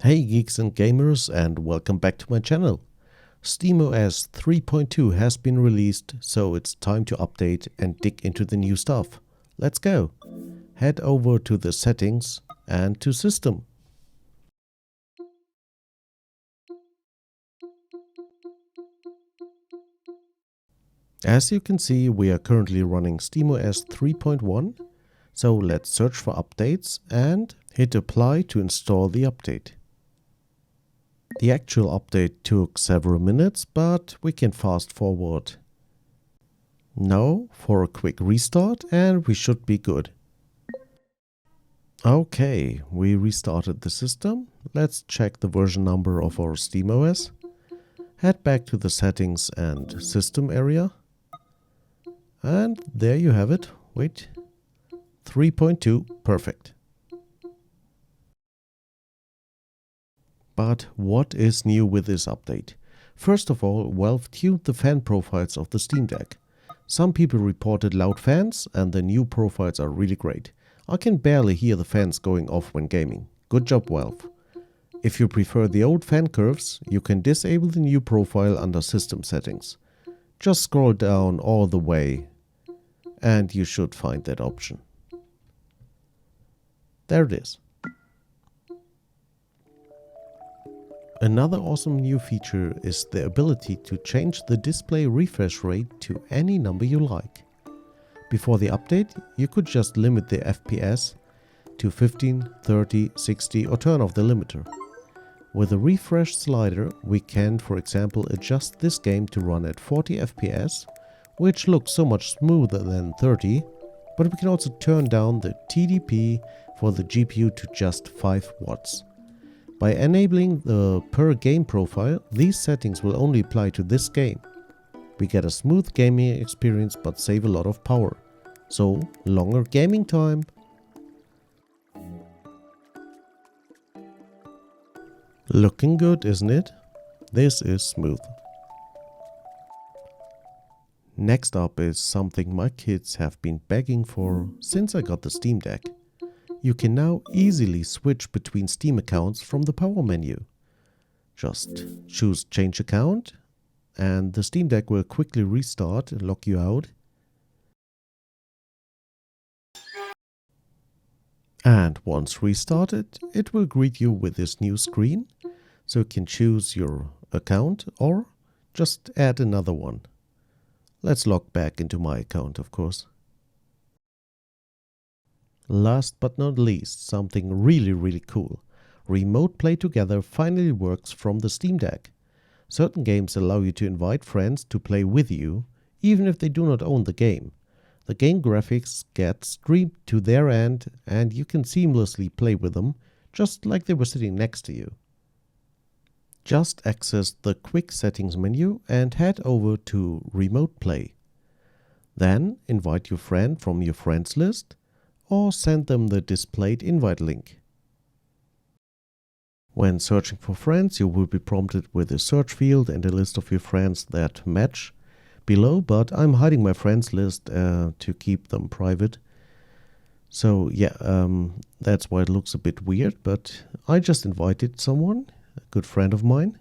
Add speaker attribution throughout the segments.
Speaker 1: Hey geeks and gamers, and welcome back to my channel. SteamOS 3.2 has been released, so it's time to update and dig into the new stuff. Let's go. Head over to the settings and to system. As you can see, we are currently running SteamOS 3.1, so let's search for updates and hit apply to install the update. The actual update took several minutes, but we can fast forward now for a quick restart and we should be good. Okay, we restarted the system. Let's check the version number of our SteamOS. Head back to the settings and system area. And there you have it. Wait. 3.2, perfect. But what is new with this update? First of all, Valve tuned the fan profiles of the Steam Deck. Some people reported loud fans, and the new profiles are really great. I can barely hear the fans going off when gaming. Good job, Valve. If you prefer the old fan curves, you can disable the new profile under System Settings. Just scroll down all the way and you should find that option. There it is. Another awesome new feature is the ability to change the display refresh rate to any number you like. Before the update, you could just limit the FPS to 15, 30, 60 or turn off the limiter. With the refresh slider, we can, for example, adjust this game to run at 40 FPS, which looks so much smoother than 30, but we can also turn down the TDP for the GPU to just 5 watts. By enabling the per game profile, these settings will only apply to this game. We get a smooth gaming experience but save a lot of power. So, longer gaming time. Looking good, isn't it? This is smooth. Next up is something my kids have been begging for since I got the Steam Deck. You can now easily switch between Steam accounts from the power menu. Just choose change account and the Steam Deck will quickly restart and lock you out. And once restarted, it will greet you with this new screen, so you can choose your account or just add another one. Let's log back into my account, of course. Last but not least, something really cool. Remote Play Together finally works from the Steam Deck. Certain games allow you to invite friends to play with you, even if they do not own the game. The game graphics get streamed to their end and you can seamlessly play with them, just like they were sitting next to you. Just access the quick settings menu and head over to Remote Play. Then invite your friend from your friends list or send them the displayed invite link. When searching for friends, you will be prompted with a search field and a list of your friends that match below, but I'm hiding my friends list to keep them private. So yeah, that's why it looks a bit weird, but I just invited someone, a good friend of mine.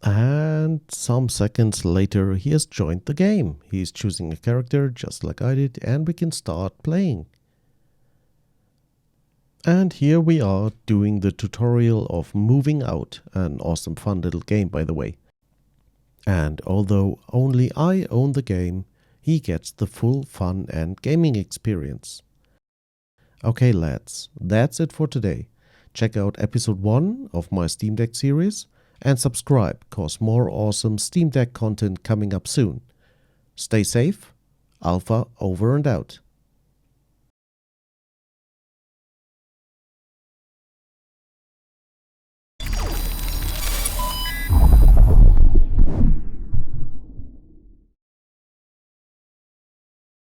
Speaker 1: And some seconds later, he has joined the game. He's choosing a character just like I did, and we can start playing. And here we are doing the tutorial of Moving Out, an awesome fun little game by the way. And although only I own the game, he gets the full fun and gaming experience. Okay lads, that's it for today. Check out episode 1 of my Steam Deck series and subscribe, cause more awesome Steam Deck content coming up soon. Stay safe, Alpha over and out.